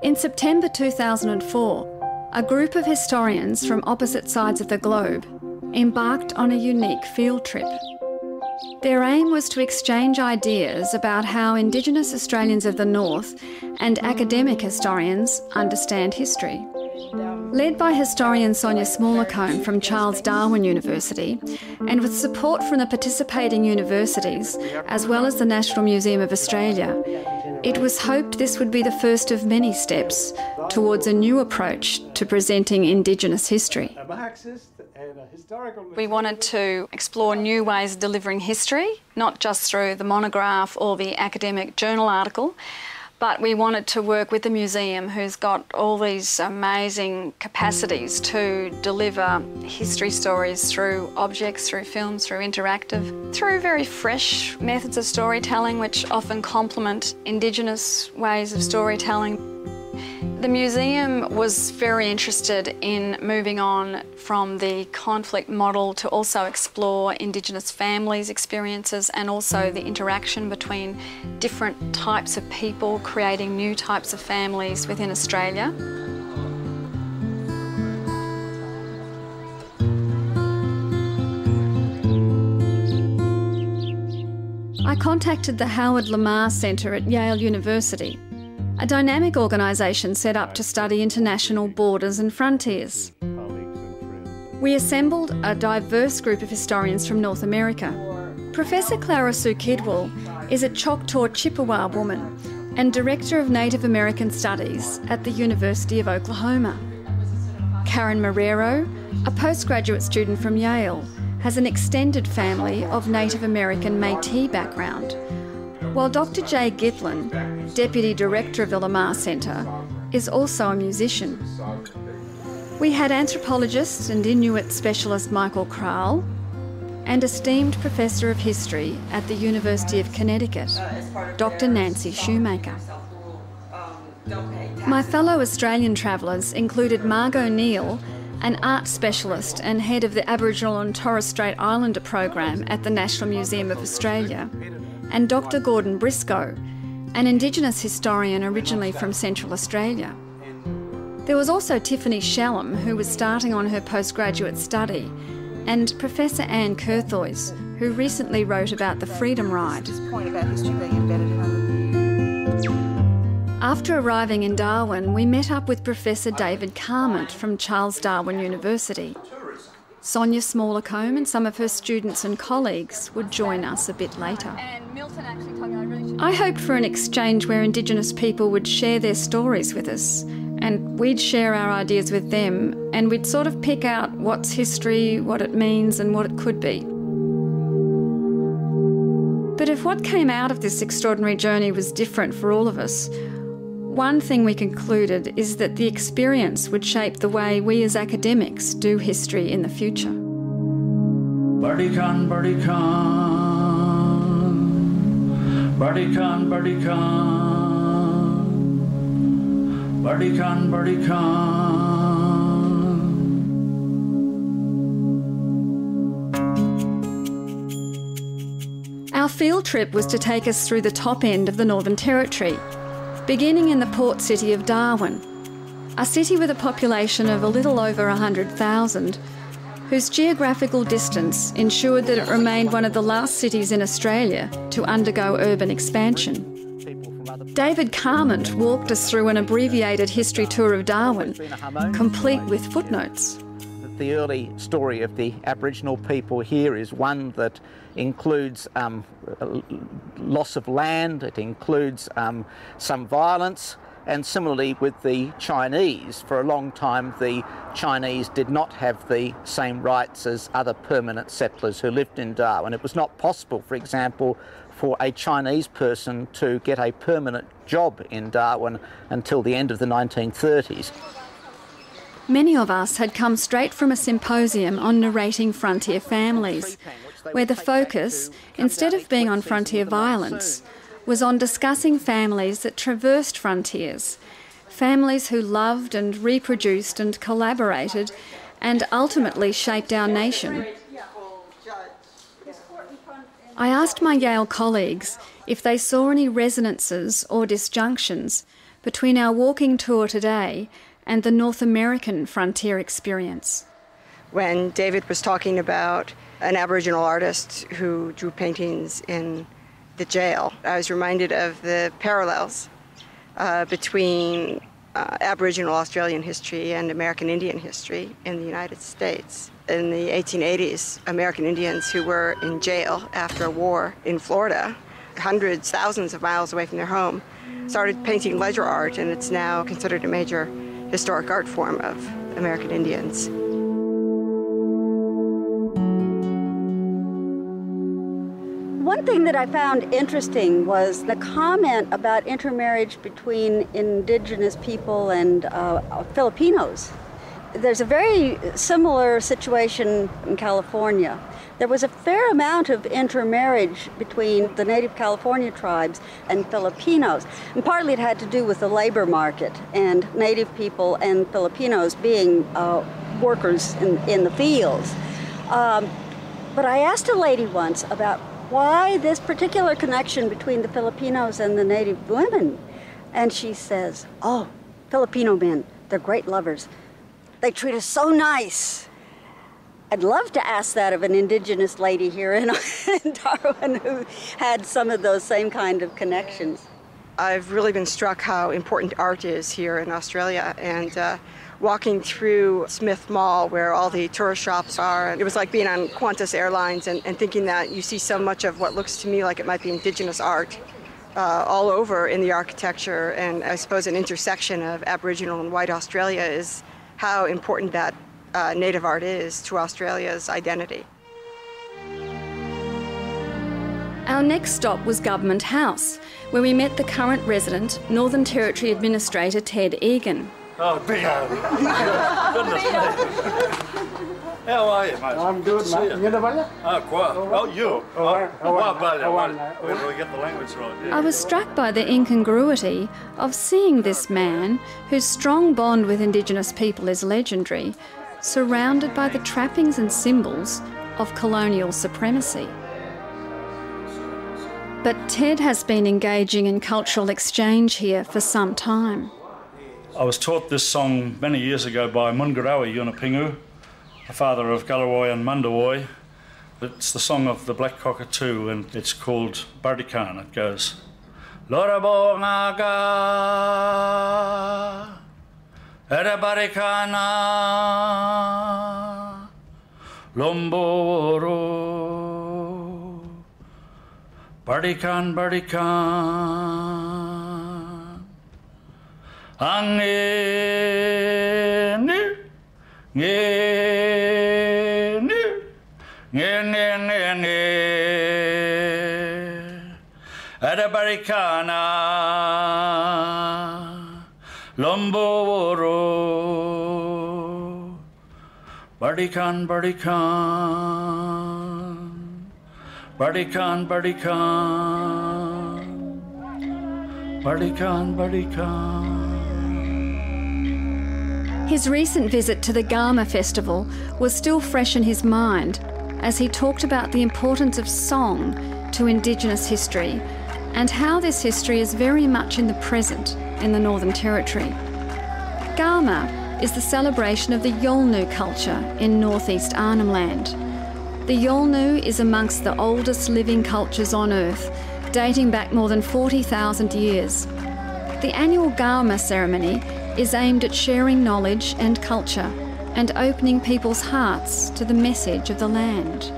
In September 2004, a group of historians from opposite sides of the globe embarked on a unique field trip. Their aim was to exchange ideas about how Indigenous Australians of the North and academic historians understand history. Led by historian Sonia Smallacombe from Charles Darwin University, and with support from the participating universities, as well as the National Museum of Australia, it was hoped this would be the first of many steps towards a new approach to presenting Indigenous history. We wanted to explore new ways of delivering history, not just through the monograph or the academic journal article, but we wanted to work with the museum, who's got all these amazing capacities to deliver history stories through objects, through films, through interactive, through very fresh methods of storytelling which often complement Indigenous ways of storytelling. The museum was very interested in moving on from the conflict model to also explore Indigenous families' experiences and also the interaction between different types of people creating new types of families within Australia. I contacted the Howard Lamar Centre at Yale University, a dynamic organisation set up to study international borders and frontiers. We assembled a diverse group of historians from North America. Professor Clara Sue Kidwell is a Choctaw Chippewa woman and Director of Native American Studies at the University of Oklahoma. Karen Marrero, a postgraduate student from Yale, has an extended family of Native American Métis background, while Dr. Jay Gitlin, Deputy Director of the Lamar Centre, is also a musician. We had anthropologist and Inuit specialist Michael Kral and esteemed Professor of History at the University of Connecticut, Dr. Nancy Shoemaker. My fellow Australian travellers included Margot Neal, an art specialist and head of the Aboriginal and Torres Strait Islander program at the National Museum of Australia, and Dr. Gordon Briscoe, an Indigenous historian originally from Central Australia. There was also Tiffany Shellham, who was starting on her postgraduate study, and Professor Anne Curthoys, who recently wrote about the Freedom Ride. After arriving in Darwin, we met up with Professor David Carmant from Charles Darwin University. Sonia Smallacombe and some of her students and colleagues would join us a bit later. I hoped for an exchange where Indigenous people would share their stories with us, and we'd share our ideas with them, and we'd sort of pick out what's history, what it means, and what it could be. But if what came out of this extraordinary journey was different for all of us, one thing we concluded is that the experience would shape the way we as academics do history in the future. Birdie con, birdie con, birdie con, birdie con, birdie con, birdie con. Our field trip was to take us through the top end of the Northern Territory, beginning in the port city of Darwin, a city with a population of a little over 100,000, whose geographical distance ensured that it remained one of the last cities in Australia to undergo urban expansion. David Carmant walked us through an abbreviated history tour of Darwin, complete with footnotes. The early story of the Aboriginal people here is one that includes loss of land, it includes some violence, and similarly with the Chinese. For a long time the Chinese did not have the same rights as other permanent settlers who lived in Darwin. It was not possible, for example, for a Chinese person to get a permanent job in Darwin until the end of the 1930s. Many of us had come straight from a symposium on narrating frontier families, where the focus, instead of being on frontier violence, was on discussing families that traversed frontiers, families who loved and reproduced and collaborated and ultimately shaped our nation. I asked my Yale colleagues if they saw any resonances or disjunctions between our walking tour today and the North American frontier experience. When David was talking about an Aboriginal artist who drew paintings in the jail, I was reminded of the parallels between Aboriginal Australian history and American Indian history in the United States. In the 1880s, American Indians who were in jail after a war in Florida, hundreds, thousands of miles away from their home, started painting ledger art, and it's now considered a major historic art form of American Indians. One thing that I found interesting was the comment about intermarriage between indigenous people and Filipinos. There's a very similar situation in California. There was a fair amount of intermarriage between the native California tribes and Filipinos, and partly it had to do with the labor market and native people and Filipinos being workers in the fields. But I asked a lady once about why this particular connection between the Filipinos and the native women, and she says, "Oh, Filipino men, they're great lovers. They treat us so nice." I'd love to ask that of an indigenous lady here in Darwin who had some of those same kind of connections. I've really been struck how important art is here in Australia, and walking through Smith Mall where all the tourist shops are, it was like being on Qantas Airlines and thinking that you see so much of what looks to me like it might be indigenous art all over in the architecture, and I suppose an intersection of Aboriginal and white Australia is how important that native art is to Australia's identity. Our next stop was Government House, where we met the current resident, Northern Territory Administrator Ted Egan. Oh, Theo! Goodness me! How are you, mate? I'm good, mate. You know, oh, quite. Oh, you? We get the language right. Yeah. I was struck by the incongruity of seeing this man, whose strong bond with Indigenous people is legendary, surrounded by the trappings and symbols of colonial supremacy. But Ted has been engaging in cultural exchange here for some time. I was taught this song many years ago by Mungarawi Yunupingu, the father of Galloway and Mundawoi. It's the song of the Black Cockatoo, and it's called Bardikan. It goes, Lorabo Ngaga, Ere Barikana, Lomboro, Bardikan, Bardikan, Ange, Ada Barikana Lomboro Bardikan Bardikan Bardikan Bardikan Bardikan Bardikan. His recent visit to the Garma Festival was still fresh in his mind as he talked about the importance of song to Indigenous history and how this history is very much in the present in the Northern Territory. Garma is the celebration of the Yolngu culture in northeast Arnhem Land. The Yolngu is amongst the oldest living cultures on Earth, dating back more than 40,000 years. The annual Garma ceremony is aimed at sharing knowledge and culture and opening people's hearts to the message of the land.